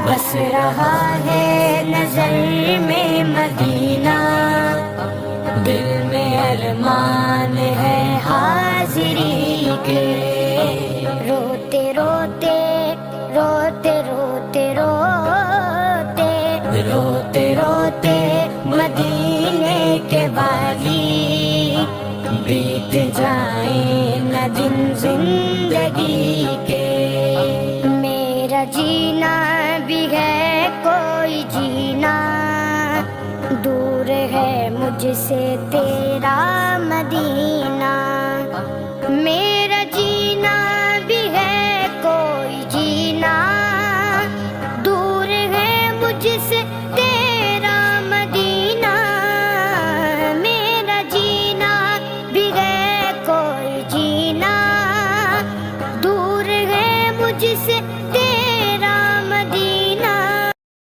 بس رہا ہے نظر میں مدینہ، دل میں ارمان ہے حاضری کے، روتے روتے روتے روتے روتے روتے روتے مدینے کے والی، بیت جائیں نہ دن زندگی کے، میرا جینا بھی ہے کوئی جینا، دور ہے مجھ سے تیرا مدینہ، میرا